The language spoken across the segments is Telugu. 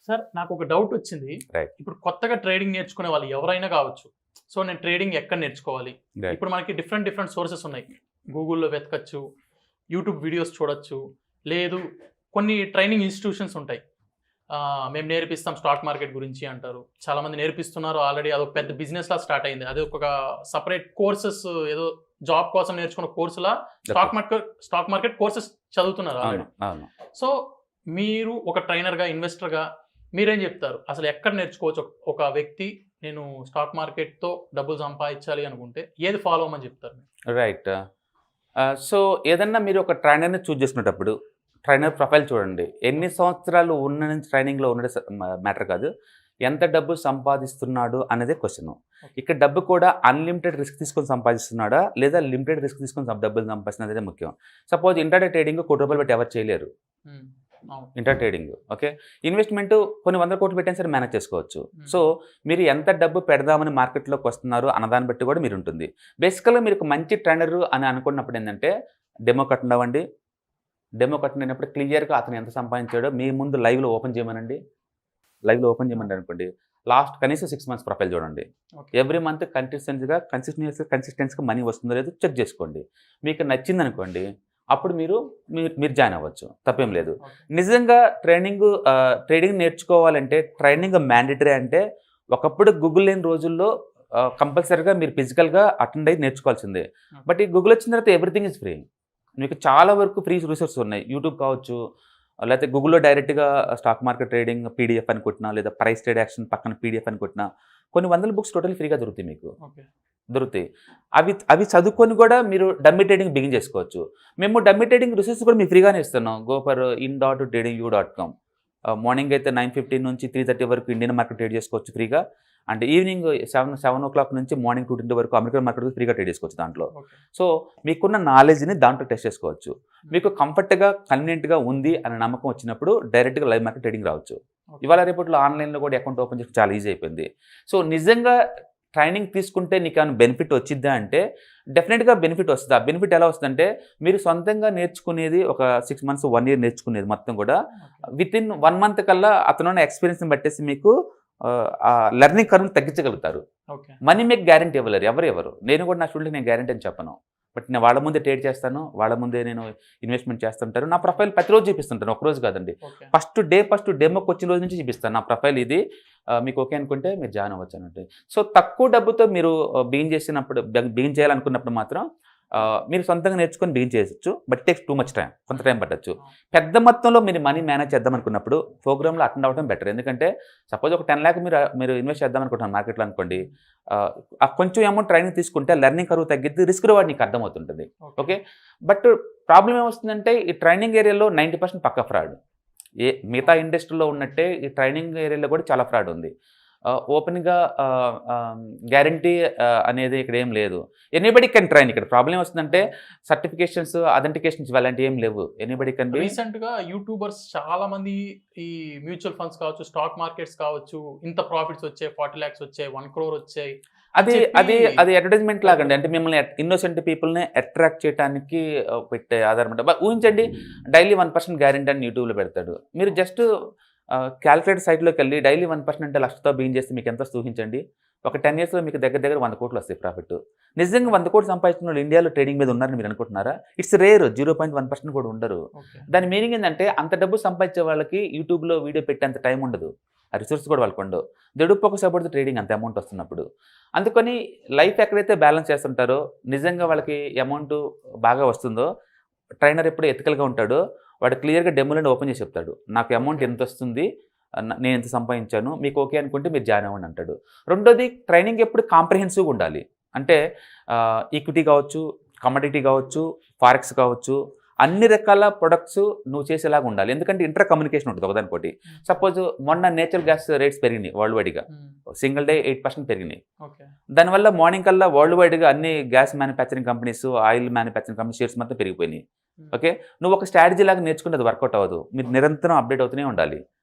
సార్ నాకు ఒక డౌట్ వచ్చింది. రైట్. ఇప్పుడు కొత్తగా ట్రేడింగ్ నేర్చుకునే వాళ్ళు ఎవరైనా కావచ్చు. సో నేను ట్రేడింగ్ ఎక్కడ నేర్చుకోవాలి? రైట్. ఇప్పుడు మనకి డిఫరెంట్ సోర్సెస్ ఉన్నాయి. గూగుల్‌లో వెతకచ్చు, యూట్యూబ్ వీడియోస్ చూడొచ్చు, లేదు కొన్ని ట్రైనింగ్ ఇన్‌స్టిట్యూషన్స్ ఉంటాయి. మేము నేర్పిస్తాం స్టాక్ మార్కెట్ గురించి అంటారు. చాలామంది నేర్పిస్తున్నారు ఆల్రెడీ. అదొక పెద్ద బిజినెస్‌లా స్టార్ట్ అయింది. అది ఒక సెపరేట్ కోర్సెస్ ఏదో జాబ్ కోసం నేర్చుకున్న కోర్సులా స్టాక్ మార్కెట్ కోర్సెస్ చదువుతున్నారు ఆల్రెడీ. అవును. సో మీరు ఒక ట్రైనర్‌గా, ఇన్వెస్టర్‌గా మీరేం చెప్తారు? అసలు ఎక్కడ నేర్చుకోవచ్చు? ఒక వ్యక్తి నేను స్టాక్ మార్కెట్‌తో డబ్బులు సంపాదించాలి అనుకుంటే ఏది ఫాలో అవ్వమని చెప్తారు? రైట్. సో ఏదన్నా మీరు ఒక ట్రైనర్‌ని చూజ్ చేసుకునేటప్పుడు ట్రైనర్ ప్రొఫైల్ చూడండి. ఎన్ని సంవత్సరాలు ఉన్న ట్రైనింగ్‌లో ఉన్నది మ్యాటర్ కాదు. ఎంత డబ్బు సంపాదిస్తున్నాడు అనేదే క్వశ్చను. ఇక్కడ డబ్బు కూడా అన్‌లిమిటెడ్ రిస్క్ తీసుకొని సంపాదిస్తున్నాడా? లేదా లిమిటెడ్ రిస్క్ తీసుకొని డబ్బులు సంపాదిస్తున్నదే ముఖ్యం. సపోజ్ ఇంట్రాడే ట్రేడింగ్ ₹1 పెట్టి ఎవరు చేయలేరు. Intra trading okay. ఇన్వెస్ట్మెంట్ కొన్ని 100 కోట్లు పెట్టినా సరే మేనేజ్ చేసుకోవచ్చు. సో మీరు ఎంత డబ్బు పెడదామని మార్కెట్లోకి వస్తున్నారు అన్నదాన్ని బట్టి కూడా మీరు ఉంటుంది. బేసికల్గా మీరు ఒక మంచి ట్రైనర్ అని అనుకున్నప్పుడు ఏంటంటే డెమో కట్టండి. డెమో కట్టినప్పుడు క్లియర్గా అతను ఎంత సంపాదించాడో మీ ముందు లైవ్లో ఓపెన్ చేయమనండి. అనుకోండి. లాస్ట్ కనీసం 6 మంత్స్ ప్రొఫైల్ చూడండి. ఎవ్రీ మంత్ కన్సిస్టెన్సీగా మనీ వస్తుందో లేదో చెక్ చేసుకోండి. మీకు నచ్చింది అనుకోండి, అప్పుడు మీరు జాయిన్ అవ్వచ్చు, తప్పేం లేదు. నిజంగా ట్రేడింగ్ నేర్చుకోవాలంటే ట్రైనింగ్ మ్యాండేటరీ. అంటే ఒకప్పుడు గూగుల్ లేని రోజుల్లో కంపల్సరీగా మీరు ఫిజికల్గా అటెండ్ అయ్యి నేర్చుకోవాల్సిందే. బట్ ఈ గూగుల్ వచ్చిన తర్వాత ఎవ్రీథింగ్ ఇస్ ఫ్రీ. మీకు చాలా వరకు ఫ్రీ రిసోర్సెస్ ఉన్నాయి. యూట్యూబ్ కావచ్చు, లేకపోతే గూగుల్లో డైరెక్ట్గా స్టాక్ మార్కెట్ ట్రేడింగ్ పీడిఎఫ్ అని కొట్టినా, లేదా ప్రైస్ ట్రేడ్ యాక్షన్ పక్కన పీడిఎఫ్ అని కొట్టినా కొన్ని వందల బుక్స్ టోటల్ ఫ్రీగా దొరుకుతాయి మీకు. అవి చదువుకొని కూడా మీరు డమ్మీ ట్రేడింగ్ బిగిన్ చేసుకోవచ్చు. మేము డమ్మీ ట్రేడింగ్ రిసోర్సెస్ కూడా మీకు ఫ్రీగానే ఇస్తున్నాం. in.tradingu.com. మార్నింగ్ అయితే 9:15 నుంచి 3:30 వరకు ఇండియన్ మార్కెట్ ట్రేడ్ చేసుకోవచ్చు ఫ్రీగా. అండ్ ఈవినింగ్ 7 o'clock నుంచి మార్నింగ్ 2:20 వరకు అమెరికన్ మార్కెట్ ఫ్రీగా ట్రేడ్ చేసుకోవచ్చు దాంట్లో. సో మీకున్న నాలెడ్జ్ని దాంట్లో టెస్ట్ చేసుకోవచ్చు. మీకు కంఫర్ట్గా కన్వీనియంట్గా ఉంది అనే నమ్మకం వచ్చినప్పుడు డైరెక్ట్గా లైవ్ మార్కెట్ ట్రేడింగ్ రావచ్చు. ఇవాళ రేపట్లో ఆన్లైన్లో కూడా అకౌంట్ ఓపెన్ చేసి చాలా ఈజీ అయిపోయింది. సో నిజంగా ట్రైనింగ్ తీసుకుంటే నీకు ఏమైనా బెనిఫిట్ వచ్చిద్దా అంటే డెఫినెట్గా బెనిఫిట్ వస్తుంది. ఆ బెనిఫిట్ ఎలా వస్తుందంటే మీరు సొంతంగా నేర్చుకునేది ఒక 6 months 1 year నేర్చుకునేది మొత్తం కూడా వితిన్ 1 month కల్లా అతనున్న ఎక్స్పీరియన్స్ని బట్టేసి మీకు లెర్నింగ్ కర్వ్ని తగ్గించగలుగుతారు. మనీ మీకు గ్యారెంటీ ఇవ్వలేరు ఎవరు. నేను కూడా నా స్టూడెంట్కి నేను గ్యారెంటీ అని చెప్పను. బట్ నేను వాళ్ళ ముందే ట్రేడ్ చేస్తాను, వాళ్ళ ముందే నేను ఇన్వెస్ట్మెంట్ చేస్తుంటాను. నా ప్రొఫైల్ ప్రతిరోజు చూపిస్తుంటాను, ఒకరోజు కాదండి. ఫస్ట్ డెమోకి వచ్చిన రోజు నుంచి చూపిస్తాను నా ప్రొఫైల్ ఇది. మీకు ఓకే అనుకుంటే మీరు జాయిన్ అవ్వచ్చు అన్నట్టు. సో తక్కువ డబ్బుతో మీరు బిగిన్ చేయాలనుకున్నప్పుడు మాత్రం మీరు సొంతంగా నేర్చుకొని బిగిన్ చేయొచ్చు. But takes too much time, కొంత టైం పట్టచ్చు. పెద్ద మొత్తంలో మీరు మనీ మేనేజ్ చేద్దాం అనుకున్నప్పుడు ప్రోగ్రామ్లో అటెండ్ అవ్వడం బెటర్. ఎందుకంటే సపోజ్ ఒక 10 lakh మీరు ఇన్వెస్ట్ చేద్దాం అనుకుంటున్నారు మార్కెట్లో అనుకోండి. కొంచెం అమౌంట్ ట్రైనింగ్ తీసుకుంటే లెర్నింగ్ కర్వ్ తగ్గిద్ది, రిస్క్ రివార్డ్ నీకు అర్థమవుతుంటుంది. ఓకే. బట్ ప్రాబ్లం ఏమొస్తుందంటే ఈ ట్రైనింగ్ ఏరియాలో 90% పక్క ఫ్రాడ్. మిగతా ఇండస్ట్రీలో ఉన్నట్టే ఈ ట్రైనింగ్ ఏరియాలో కూడా చాలా ఫ్రాడ్ ఉంది. ఓపెన్గా గ్యారంటీ అనేది ఇక్కడ ఏం లేదు. Anybody can train. ఇక్కడ ప్రాబ్లం ఏమొస్తుందంటే సర్టిఫికేషన్స్, అథెంటికేషన్స్ అలాంటివి ఏం లేవు. Anybody can. రీసెంట్గా యూట్యూబర్స్ చాలా మంది ఈ మ్యూచువల్ ఫండ్స్ కావచ్చు, స్టాక్ మార్కెట్స్ కావచ్చు, ఇంత ప్రాఫిట్స్ వచ్చాయి, 40 lakhs వచ్చాయి, 1 crore వచ్చాయి. అది అడ్వర్టైజ్మెంట్ లాగండి. అంటే మిమ్మల్ని ఇన్నోసెంట్ పీపుల్ని అట్రాక్ట్ చేయడానికి పెట్టే ఆధారపడ్డ. ఊహించండి, డైలీ 1% గ్యారెంటీ అని యూట్యూబ్లో పెడతాడు. మీరు జస్ట్ క్యాలిక్యులేటర్ సైట్లోకి వెళ్ళి డైలీ 1% అంటే లక్షతో బిగిన్ చేస్తే మీకు ఎంత ఊహించండి. ఒక 10 yearsలో మీకు దగ్గర 100 కోట్లు వస్తాయి ప్రాఫిట్. నిజంగా 100 కోట్లు సంపాదించిన వాళ్ళు ఇండియాలో ట్రేడింగ్ మీద ఉన్నారని మీరు అనుకుంటున్నారా? It's rare. 0.1% కూడా ఉండరు. దాని మీనింగ్ ఏంటంటే అంత డబ్బు సంపాదించే వాళ్ళకి యూట్యూబ్లో వీడియో పెట్టేంత టైం ఉండదు, ఆ రిసోర్స్ కూడా వాళ్ళకు ఉండవు. They do focus about the trading అంత అమౌంట్ వస్తున్నప్పుడు. అందుకని లైఫ్ ఎక్కడైతే బ్యాలెన్స్ చేస్తుంటారో, నిజంగా వాళ్ళకి అమౌంట్ బాగా వస్తుందో, ట్రైనర్ ఎప్పుడు ఎథికల్గా ఉంటాడో వాడు క్లియర్గా డెమోలను ఓపెన్ చేసి చెప్తాడు. నాకు అమౌంట్ ఎంత వస్తుంది, నేను ఎంత సంపాదించాను, మీకు ఓకే అనుకుంటే మీరు జాయిన్ అవ్వండి అంటాడు. రెండోది, ట్రైనింగ్ ఎప్పుడు కాంప్రహెన్సివ్గా ఉండాలి. అంటే ఈక్విటీ కావచ్చు, కమోడిటీ కావచ్చు, ఫారెక్స్ కావచ్చు, అన్ని రకాల ప్రొడక్ట్స్ నువ్వు చేసేలాగా ఉండాలి. ఎందుకంటే ఇంటర్ కమ్యూనికేషన్ ఉంటుంది ఒకదానికోటి. సపోజ్ మొన్న నేచురల్ గ్యాస్ రేట్స్ పెరిగినాయి వరల్డ్ వైడ్గా, సింగిల్ డే 8% పెరిగినాయి. దానివల్ల మార్నింగ్ కల్లా వరల్డ్ వైడ్గా అన్ని gas manufacturing companies, oil manufacturing company shares మొత్తం పెరిగిపోయినాయి. ఓకే. నువ్వు ఒక స్ట్రాటజీ లాగా నేర్చుకుంటే అది వర్కౌట్ అవ్వదు. మీరు నిరంతరం అప్డేట్ అవుతూనే ఉండాలి.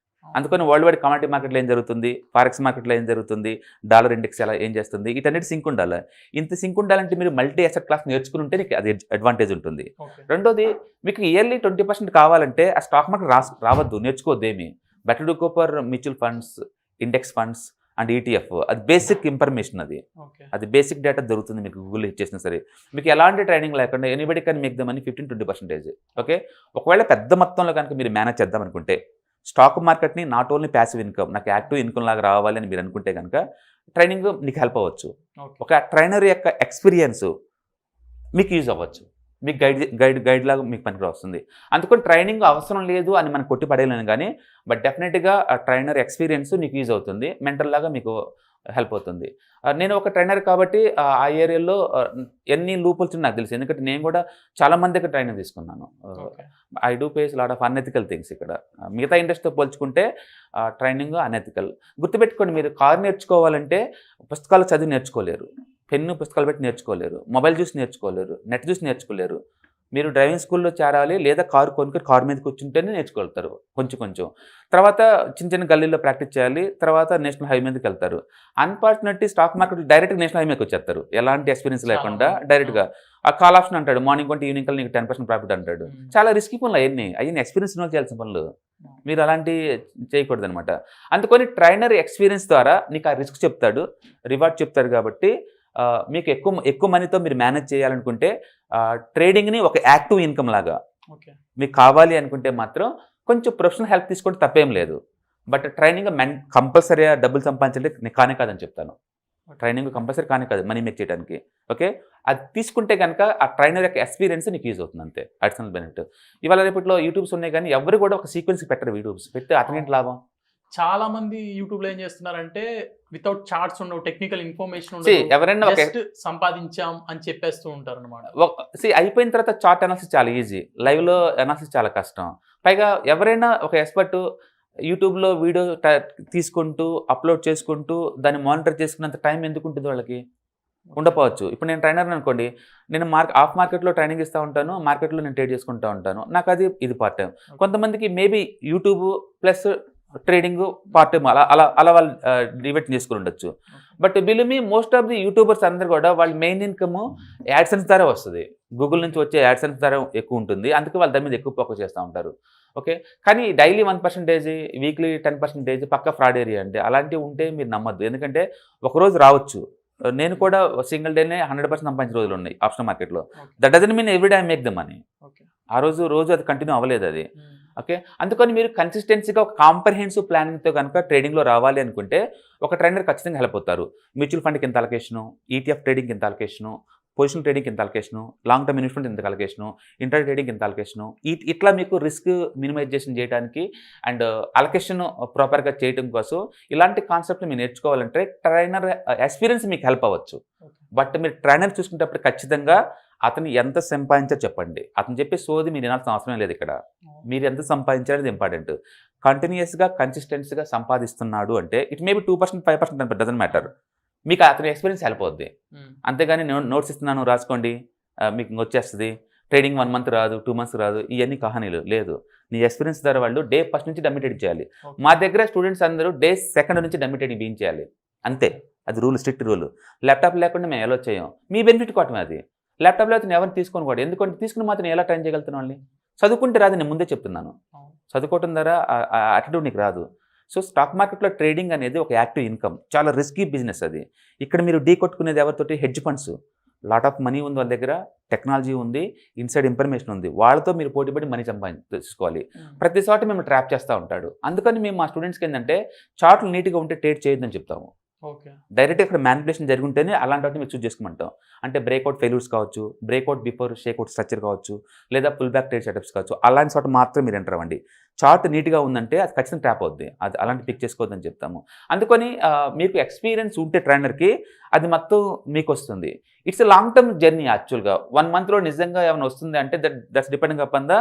అందుకని వరల్డ్ వైడ్ కమాడిటీ మార్కెట్లో ఏం జరుగుతుంది, ఫారెక్స్ మార్కెట్లో ఏం జరుగుతుంది, డాలర్ ఇండెక్స్ ఎలా ఏం చేస్తుంది, వీటన్నిటి సింక్ ఉండాలి. ఇంత సింక్ ఉండాలంటే మీరు మల్టీ అసెట్ క్లాస్ నేర్చుకుని ఉంటే నీకు అది అడ్వాంటేజ్ ఉంటుంది. రెండోది, మీకు ఇయర్లీ 20% కావాలంటే ఆ స్టాక్ మార్కెట్ రావద్దు, నేర్చుకోవద్దేమి. Better to go for mutual funds, index funds and ETF. అది బేసిక్ ఇన్ఫర్మేషన్, అది బేసిక్ డేటా దొరుకుతుంది మీకు గూగుల్ ఇచ్చేసినా సరే. మీకు ఎలాంటి ట్రైనింగ్ లేకుండా anybody can make the money 15-20%. Okay, ఒకవేళ పెద్ద మొత్తంలో కనుక మీరు మేనేజ్ చేద్దాం అనుకుంటే స్టాక్ మార్కెట్ని నాట్ ఓన్లీ ప్యాసివ్ ఇన్కమ్, నాకు యాక్టివ్ ఇన్కమ్ లాగా రావాలి అని మీరు అనుకుంటే కనుక ట్రైనింగ్ మీకు హెల్ప్ అవ్వచ్చు. ఒక ట్రైనర్ యొక్క ఎక్స్పీరియన్స్ మీకు యూజ్ అవ్వచ్చు, మీకు గైడ్ లాగా మీకు పనికి వస్తుంది. అందుకని ట్రైనింగ్ అవసరం లేదు అని మనం కొట్టి పడేయలేను కానీ, బట్ డెఫినెట్గా ఆ ట్రైనర్ ఎక్స్పీరియన్స్ మీకు యూజ్ అవుతుంది, మెంటల్ లాగా మీకు హెల్ప్ అవుతుంది. నేను ఒక ట్రైనర్ కాబట్టి ఆ ఏరియాలో ఎన్ని లూపుల్స్ నాకు తెలుసు, ఎందుకంటే నేను కూడా చాలా మంది దగ్గర ట్రైనింగ్ తీసుకున్నాను. I do face lot of unethical things ఇక్కడ. మిగతా ఇండస్ట్రీతో పోల్చుకుంటే ట్రైనింగ్ అన్ఎథికల్. గుర్తుపెట్టుకోండి, మీరు కారు నేర్చుకోవాలంటే పుస్తకాలు చదివి నేర్చుకోలేరు, పెన్ను పుస్తకాలు పెట్టి నేర్చుకోలేరు, మొబైల్ చూసి నేర్చుకోలేరు, నెట్ చూసి నేర్చుకోలేరు. మీరు డ్రైవింగ్ స్కూల్లో చేరాలి, లేదా కారు కొనుక్కొని కారు మీద కూర్చుంటేనే నేర్చుకోగలుగుతారు కొంచెం. తర్వాత చిన్న గల్లీలో ప్రాక్టీస్ చేయాలి, తర్వాత నేషనల్ హైవే మీదకి వెళ్తారు. అన్ఫార్చునేట్లీ స్టాక్ మార్కెట్ డైరెక్ట్గా నేషనల్ హైవేకి వచ్చేస్తారు, ఎలాంటి ఎక్స్పీరియన్స్ లేకుండా డైరెక్ట్గా. ఆ కాల్ ఆప్షన్ అంటాడు, మార్నింగ్ కొంటే ఈవినింగ్ కల్లా నీకు 10% ప్రాఫిట్ అంటాడు. చాలా రిస్కీ పనులు అవన్నీ ఎక్స్పీరియన్స్ ఉన్న చేయాల్సిన పనులు. మీరు అలాంటి చేయకూడదు అనమాట. అందుకని ట్రైనర్ ఎక్స్పీరియన్స్ ద్వారా నీకు ఆ రిస్క్ చెప్తాడు, రివార్డ్ చెప్తాడు. కాబట్టి మీకు ఎక్కువ మనీతో మీరు మేనేజ్ చేయాలనుకుంటే ట్రేడింగ్ని ఒక యాక్టివ్ ఇన్కమ్ లాగా మీకు కావాలి అనుకుంటే మాత్రం కొంచెం ప్రొఫెషనల్ హెల్ప్ తీసుకుంటే తప్పేం లేదు. బట్ ట్రైనింగ్ కంపల్సరీగా డబ్బులు సంపాదించంటే కానే కాదని చెప్తాను. ట్రైనింగ్ కంపల్సరీ కానే కాదు మనీ మేక్ చేయడానికి. ఓకే, అది తీసుకుంటే కనుక ఆ ట్రైనర్ యొక్క ఎక్స్పీరియన్స్ నీకు యూజ్ అవుతుంది, అంతే అడిషనల్ బెనిఫిట్. ఇవాళ రేపట్లో యూట్యూబ్స్ ఉన్నాయి కానీ ఎవరు కూడా ఒక సీక్వెన్స్ పెట్టరు, వీడియోస్ పెడితే అతనేంటి లాభం? చాలా మంది యూట్యూబ్ లో ఏం చేస్తున్నారంటే వితౌట్ చార్ట్స్ ఉండవు, టెక్నికల్ ఇన్ఫర్మేషన్ ఎవరైనా జస్ట్ సంపాదించాం అని చెప్పేస్తూ ఉంటారు అనమాట. అయిపోయిన తర్వాత చార్ట్ అనాలిసిస్ చాలా ఈజీ, లైవ్ లో అనాలిసిస్ చాలా కష్టం. పైగా ఎవరైనా ఒక ఎక్స్పర్ట్ యూట్యూబ్లో వీడియో తీసుకుంటూ అప్లోడ్ చేసుకుంటూ దాన్ని మానిటర్ చేసుకున్నంత టైం ఎందుకు ఉంటుంది వాళ్ళకి? ఉండకపోవచ్చు. ఇప్పుడు నేను ట్రైనర్ అనుకోండి, నేను ఆఫ్ మార్కెట్లో ట్రైనింగ్ ఇస్తూ ఉంటాను, మార్కెట్లో నేను ట్రేడ్ చేసుకుంటూ ఉంటాను, నాకు అది ఇది పార్ట్ టైం. కొంతమందికి maybe YouTube plus trading part time అలా అలా అలా వాళ్ళు డివైడ్ చేసుకుని ఉండొచ్చు. But believe me most of the YouTubers అందరూ కూడా వాళ్ళ మెయిన్ ఇన్కమ్ యాడ్సెన్స్ ద్వారా వస్తుంది, గూగుల్ నుంచి వచ్చే యాడ్సెన్స్ ద్వారా ఎక్కువ ఉంటుంది, అందుకే వాళ్ళు దాని మీద ఎక్కువ ఫోకస్ చేస్తూ ఉంటారు. ఓకే, కానీ డైలీ 1%, వీక్లీ 10% పక్క ఫ్రాడ్ ఏరియా అండి. అలాంటివి ఉంటే మీరు నమ్మద్దు, ఎందుకంటే ఒకరోజు రావచ్చు. నేను కూడా సింగిల్ డేనే 100% సంపాదించిన రోజులు ఉన్నాయి ఆప్షన్ మార్కెట్లో. That doesn't mean every day I make the money. ఆ రోజు అది కంటిన్యూ అవ్వలేదు అది. ఓకే, అందుకని మీరు కన్సిస్టెన్సీగా ఒక కాంప్రహెన్సివ్ ప్లానింగ్తో కనుక ట్రేడింగ్లో రావాలి అనుకుంటే ఒక ట్రైనర్ ఖచ్చితంగా హెల్ప్ అవుతారు. మ్యూచువల్ ఫండ్కి ఇంత అలొకేషను, ETF ట్రేడింగ్కి ఇంత అలొకేషను, పొజిషన్ ట్రేడింగ్కి ఇంత అలొకేషను, లాంగ్ టర్మ్ ఇన్వెస్ట్మెంట్ ఇంత అలొకేషను, ఇంటర్ ట్రేడింగ్కి ఇంత అలొకేషను, ఇట్లా మీకు రిస్క్ మినిమైజేషన్ చేయడానికి అండ్ అలొకేషన్ ప్రాపర్గా చేయడం కోసం ఇలాంటి కాన్సెప్ట్ మీరు నేర్చుకోవాలంటే ట్రైనర్ ఎక్స్పీరియన్స్ మీకు హెల్ప్ అవ్వచ్చు. బట్ మీరు ట్రైనర్ చూసుకునేటప్పుడు ఖచ్చితంగా అతను ఎంత సంపాదించారో చెప్పండి. అతను చెప్పే సోది మీరు వినాల్సిన అవసరం లేదు. ఇక్కడ మీరు ఎంత సంపాదించారనేది ఇంపార్టెంట్. కంటిన్యూస్గా కన్సిస్టెన్సీగా సంపాదిస్తున్నాడు అంటే ఇట్ మేబీ 2%, 5% డజంట్ మ్యాటర్, మీకు అతని ఎక్స్పీరియన్స్ హెల్ప్ అవుద్ది. అంతేగాని నోట్స్ ఇస్తున్నాను రాసుకోండి మీకు వచ్చేస్తుంది, ట్రేడింగ్ 1 మంత్ రాదు, 2 మంత్స్ రాదు, ఇవన్నీ కహానీలు లేదు. నీ ఎక్స్పీరియన్స్ ద్వారా వాళ్ళు డే 1 నుంచి డమ్మీ ట్రేడింగ్ చేయాలి. మా దగ్గర స్టూడెంట్స్ అందరూ డే 2 నుంచి డమ్మీ ట్రేడింగ్ చేయాలి, అంతే. అది రూల్, స్ట్రిక్ట్ రూల్. ల్యాప్టాప్ లేకుండా మేము ఎలా చేయం, మీ బెనిఫిట్ కోవటమే అది. ల్యాప్టాప్లో అయితే ఎవరిని తీసుకొని కూడా, ఎందుకంటే తీసుకుని మాత్రం ఎలా ట్రైన్ చేయగలుగుతాను వాళ్ళని? చదువుకుంటే రాదు, నేను ముందే చెప్తున్నాను. చదువుకోవటం ద్వారా యాటిట్యూడ్ నీకు రాదు. సో స్టాక్ మార్కెట్లో ట్రేడింగ్ అనేది ఒక యాక్టివ్ ఇన్కమ్, చాలా రిస్కీ బిజినెస్ అది. ఇక్కడ మీరు ఢీ కొట్టుకునేది ఎవరితోటి? Hedge funds. Lot of money ఉంది వాళ్ళ దగ్గర, టెక్నాలజీ ఉంది, ఇన్సైడ్ ఇన్ఫర్మేషన్ ఉంది, వాళ్ళతో మీరు పోటీపడి మనీ సంపాదించుకోవాలి. ప్రతి చోట మేము ట్రాప్ చేస్తూ ఉంటాడు. అందుకని మేము మా స్టూడెంట్స్కి ఏంటంటే చార్ట్లు నీట్గా ఉంటే ట్రేడ్ చేయొద్దని చెప్తాము. డైరెక్ట్ ఇక్కడ మ్యానిపులేషన్ జరుగుంటేనే అలాంటి వాటిని మీరు చూస్ చేసుకోమంటాం. అంటే బ్రేక్అవుట్ ఫెయిల్యూర్స్ కావచ్చు, బ్రేక్అవుట్ బిఫోర్ షేక్అవుట్ స్ట్రక్చర్ కావచ్చు, లేదా పుల్ బ్యాక్ ట్రేడ్ సెటప్స్ కావచ్చు, అలాంటి చోట మాత్రం మీరు ఎంటర్ అవ్వండి. చార్ట్ నీట్గా ఉందంటే అది ఖచ్చితంగా ట్రాప్ అవుద్ది, అది అలాంటి పిక్ చేసుకోవద్దని చెప్తాము. అందుకని మీకు ఎక్స్పీరియన్స్ ఉంటే ట్రైనర్కి అది మొత్తం మీకు వస్తుంది. It's a long term journey. యాక్చువల్గా 1 మంత్లో నిజంగా ఏమైనా వస్తుంది అంటే దట్స్ డిపెండింగ్ అపాన్ ద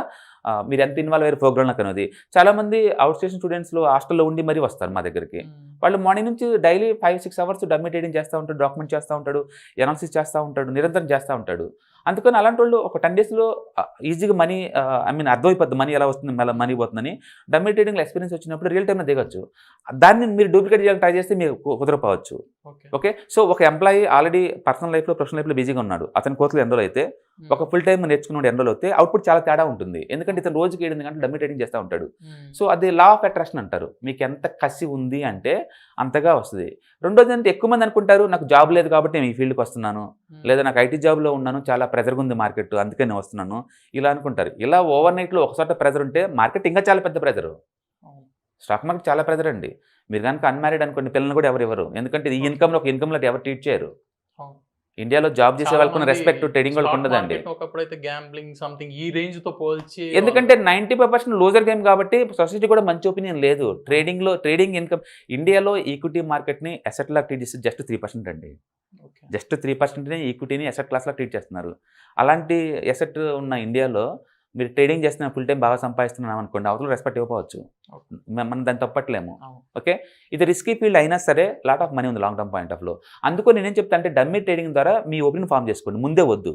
మీరు ఎంత ఇన్వాల్వ్ అయ్యారు ప్రోగ్రామ్లకు అనేది. చాలామంది అవుట్ స్టేషన్ స్టూడెంట్స్లో హాస్టల్లో ఉండి మరీ వస్తారు మా దగ్గరికి. వాళ్ళు మార్నింగ్ నుంచి డైలీ 5-6 అవర్స్ డమ్మీ ట్రేడింగ్ చేస్తూ ఉంటాడు, డాక్యుమెంట్ చేస్తూ ఉంటాడు, ఎనాలిసిస్ చేస్తూ ఉంటాడు, నిరంతరం చేస్తూ ఉంటాడు. అందుకని అలాంటి వాళ్ళు ఒక 10 డేస్లో ఈజీగా మనీ అర్థమైపోద్ది మనీ ఎలా వస్తుంది, మనీ పోతుందని. డమ్మీ ట్రేడింగ్లో ఎక్స్పీరియన్స్ వచ్చినప్పుడు రియల్ టైంలో దిగొచ్చు. దాన్ని మీరు డూప్లికేట్ చేయాలని ట్రై చేస్తే మీరు కుదరపోవచ్చు. ఓకే, సో ఒక ఎంప్లాయీ ఆల్రెడీ పర్సనల్ లైఫ్లో, ప్రొఫెషనల్ లైఫ్లో బిజీగా ఉన్నాడు, అతని కోర్సులో ఎన్రోల్ అయితే ఒక ఫుల్ టైం నేర్చుకున్నాడు ఎన్రోల్ అవుతే అవుట్పుట్ చాలా తేడా ఉంటుంది. ఎందుకంటే ఇతను రోజుకి 8 గంటలు డమ్మీ ట్రేడింగ్ చేస్తూ ఉంటాడు. సో అది లా ఆఫ్ అట్రాక్షన్ అంటారు. మీకు ఎంత కసి ఉంది అంటే అంతగా వస్తుంది. రెండోది అంటే ఎక్కువ మంది అనుకుంటారు నాకు జాబ్ లేదు కాబట్టి నేను ఈ ఫీల్డ్కి వస్తున్నాను, లేదా నాకు ఐటీ జాబ్లో ఉన్నాను చాలా ప్రెజర్గా ఉంది మార్కెట్ అందుకే నేను వస్తున్నాను ఇలా అనుకుంటారు. ఇలా ఓవర్ నైట్లో ఒకసారి ప్రెజర్ ఉంటే మార్కెట్ ఇంకా చాలా పెద్ద ప్రెజరు. స్టాక్ మార్కెట్ చాలా ప్రెజర్ అండి. మీరు కనుక అన్మ్యారీడ్ అనుకోండి పిల్లలు కూడా ఎవరు ఇవ్వరు. ఎందుకంటే ఈ ఇన్కమ్లో ఒక ఇన్కమ్ లాంటి ఎవరు ట్రీట్ చేయరు. ఇండియాలో జాబ్ చేసే వాళ్ళకున్న రెస్పెక్ట్ ట్రేడింగ్ వాళ్ళకి ఉండదండి. ఒకప్పుడైతే గ్యాంబ్లింగ్ సంథింగ్ ఈ రేంజ్ తో పోల్చి ఎందుకంటే 95% లూజర్ గేమ్ కాబట్టి సొసైటీ కూడా మంచి ఒపీనియన్ లేదు. ట్రేడింగ్ ఇన్కమ్ ఇండియాలో ఈక్విటీ మార్కెట్ని అసెట్ లా ట్రీట్ చేస్తే జస్ట్ 3% అండి. జస్ట్ 3% ఈక్విటీని అసెట్ క్లాస్లో ట్రీట్ చేస్తున్నారు. అలాంటి అసెట్ ఉన్న ఇండియాలో మీరు ట్రేడింగ్ చేస్తున్న ఫుల్ టైం బాగా సంపాదిస్తున్నాం అనుకోండి అవతల రెస్పెక్ట్ ఇవ్వవచ్చు. మనం దాన్ని తప్పట్లేము. ఓకే, ఇది రిస్కీ ఫీల్డ్ అయినా సరే లాట్ ఆఫ్ మనీ ఉంది లాంగ్ టర్మ్ పాయింట్ ఆఫ్ లో. అందుకో నేనేం చెప్తా అంటే డమ్మీ ట్రేడింగ్ ద్వారా మీ ఒపీనియన్ ఫామ్ చేసుకోండి. ముందే వద్దు,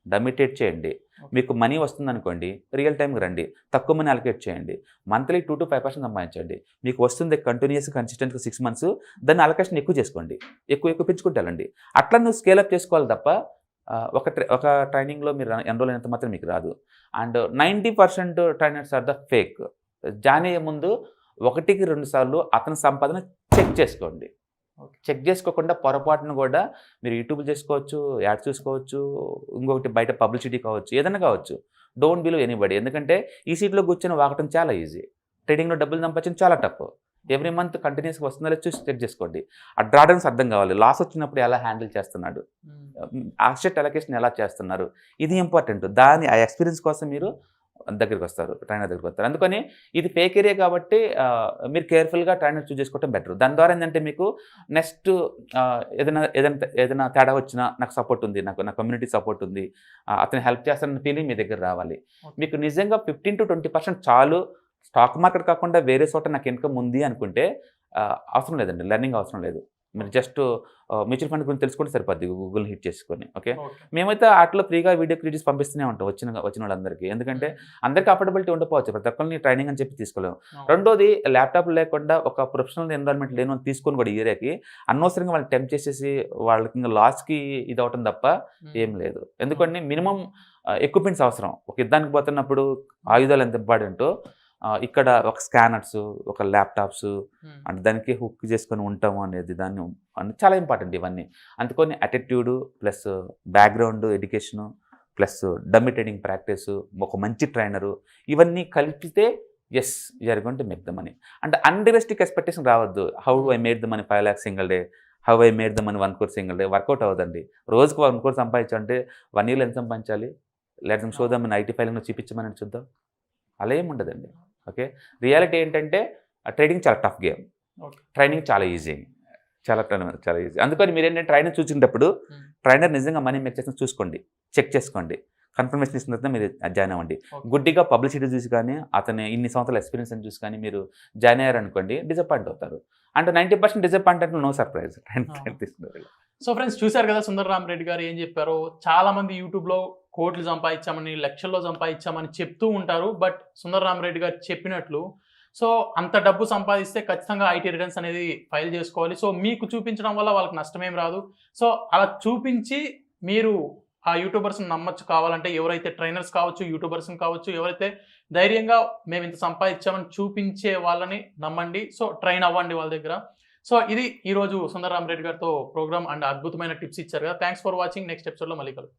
డమ్మీ ట్రేడ్ చేయండి. మీకు మనీ వస్తుంది అనుకోండి రియల్ టైంకి రండి, తక్కువ మనీ అలొకేట్ చేయండి, మంత్లీ 2 to 5% సంపాదించండి. మీకు వస్తుంది కంటిన్యూస్ కన్సిస్టెంట్గా 6 months, దాన్ని అలొకేషన్ ఎక్కువ చేసుకోండి, ఎక్కువ పెంచుకుంటూ వెళ్ళండి. అట్లా నువ్వు స్కేలప్ చేసుకోవాలి తప్ప ఒక ట్రైనింగ్లో మీరు ఎన్రోల్ అయినంత మాత్రం మీకు రాదు. And 90% trainers are the fake. Join అయ్యే ముందు 1-2 సార్లు అతని సంపాదన చెక్ చేసుకోండి. చెక్ చేసుకోకుండా పొరపాటును కూడా మీరు యూట్యూబ్ చేసుకోవచ్చు, యాడ్ చూసుకోవచ్చు, ఇంకొకటి బయట పబ్లిసిటీ కావచ్చు, ఏదైనా కావచ్చు. Don't believe anybody. ఎందుకంటే ఈ సీట్లో కూర్చొని వాగటం చాలా ఈజీ, ట్రేడింగ్లో డబ్బులు సంపాదించడం చాలా టఫ్. ఎవ్రీ మంత్ కంటిన్యూస్గా వస్తుందో లేదో చూసి చెక్ చేసుకోండి. ఆ డ్రాడన్స్ అర్థం కావాలి, లాస్ వచ్చినప్పుడు ఎలా హ్యాండిల్ చేస్తున్నాడు, అసెట్ అలొకేషన్ ఎలా చేస్తున్నారు, ఇది ఇంపార్టెంట్. ఆ ఎక్స్పీరియన్స్ కోసం మీరు దగ్గరికి వస్తారు, ట్రైనర్ దగ్గరికి వస్తారు. అందుకని ఇది ఫేక్ ఏరియా కాబట్టి మీరు కేర్ఫుల్గా ట్రైనర్ చూస్ చేసుకోవడం బెటర్. దాని ద్వారా ఏంటంటే మీకు నెక్స్ట్ ఏదైనా తేడా వచ్చినా నాకు సపోర్ట్ ఉంది, నా కమ్యూనిటీ సపోర్ట్ ఉంది, అతను హెల్ప్ చేస్తానన్న ఫీలింగ్ మీ దగ్గర రావాలి. మీకు నిజంగా 15 to 20% చాలు, స్టాక్ మార్కెట్ కాకుండా వేరే చోట నాకు ఇన్కమ్ ఉంది అనుకుంటే అవసరం లేదండి, లెర్నింగ్ అవసరం లేదు. మీరు జస్ట్ మ్యూచువల్ ఫండ్ గురించి తెలుసుకుంటే సరిపోద్ది, గూగుల్ హిట్ చేసుకొని. ఓకే, మేమైతే వాటిలో ఫ్రీగా వీడియో క్రియేట్ చేసి పంపిస్తూనే ఉంటాం వచ్చిన వాళ్ళందరికీ. ఎందుకంటే అందరికీ అఫోర్డబిలిటీ ఉండకపోవచ్చు, ప్రతి ఒక్కరిని ట్రైనింగ్ అని చెప్పి తీసుకోలేము. రెండోది ల్యాప్టాప్ లేకుండా ఒక ప్రొఫెషనల్ ఎన్విరాన్మెంట్ లేని వాళ్ళు తీసుకొని కూడా ఏరియాకి అనవసరంగా వాళ్ళు టెంప్ట్ చేసేసి వాళ్ళకి ఇంకా లాస్కి ఇది అవటం తప్ప ఏం లేదు. ఎందుకంటే మినిమం ఎక్విప్మెంట్స్ అవసరం. ఒక యుద్ధానికి పోతున్నప్పుడు ఆయుధాలు ఎంత ఇంపార్టెంటో ఇక్కడ ఒక స్కానర్స్, ఒక ల్యాప్టాప్స్ అండ్ దానికి హుక్ చేసుకొని ఉంటాము అనేది చాలా ఇంపార్టెంట్ ఇవన్నీ. అందుకని attitude plus background education plus dummy trading practice, ఒక మంచి ట్రైనరు, ఇవన్నీ కలిపితే yes you're going to make the money. అంటే అన్రియలిస్టిక్ ఎక్స్పెక్టేషన్ రావద్దు. How I made the money 5 lakhs single day, how I made the money 1 crore single day. Work out అవ్వదండి. రోజుకు 1 crore సంపాదించాలంటే 1 yearలో ఎంత సంపాదించాలి? Let them show them IT ఫైలింగ్లో చూపించమని చూద్దాం. అలా ఏమి ఉండదండి. ఓకే, రియాలిటీ ఏంటంటే ట్రేడింగ్ చాలా టఫ్ గేమ్, ట్రైనింగ్ చాలా ఈజీ, చాలా ఈజీ. అందుకని మీరు ఏంటంటే ట్రైనర్ చూసినప్పుడు ట్రైనర్ నిజంగా మనీ మేక్ చేసిన చూసుకోండి, చెక్ చేసుకోండి, కన్ఫర్మేషన్ ఇచ్చిన తర్వాత మీరు జాయిన్ అవ్వండి. గుడ్డిగా పబ్లిసిటీ చూసి కానీ అతని ఇన్ని సంవత్సరాల ఎక్స్పీరియన్స్ అని చూసి కానీ మీరు జాయిన్ అయ్యారనుకోండి డిసప్పాయింట్ అవుతారు. అంటే 90% డిసప్పాయింట్ అంటే నో సర్ప్రైజ్. సో ఫ్రెండ్స్, చూశారు కదా సుందర్ రామ్ రెడ్డి గారు ఏం చెప్పారో. చాలా మంది యూట్యూబ్లో కోట్లు సంపాదించామని, లక్షల్లో సంపాదించామని చెప్తూ ఉంటారు. బట్ సుందర్ రామ్ రెడ్డి గారు చెప్పినట్లు సో అంత డబ్బు సంపాదిస్తే ఖచ్చితంగా ఐటీ రిటర్న్స్ అనేది ఫైల్ చేసుకోవాలి. సో మీకు చూపించడం వల్ల వాళ్ళకి నష్టమేం రాదు. సో అలా చూపించి మీరు ఆ యూట్యూబర్స్ని నమ్మచ్చు. కావాలంటే ఎవరైతే ట్రైనర్స్ కావచ్చు, యూట్యూబర్స్ని కావచ్చు, ఎవరైతే ధైర్యంగా మేము ఇంత సంపాదించామని చూపించే వాళ్ళని నమ్మండి. సో ట్రైన్ అవ్వండి వాళ్ళ దగ్గర. సో ఇది ఈరోజు సుందర్ రామ్ రెడ్డి గారితో ప్రోగ్రామ్ అండ్ అద్భుతమైన టిప్స్ ఇచ్చారు కదా. Thanks for watching. నెక్స్ట్ ఎపిసోడ్లో మళ్ళీ కలుద్దాం.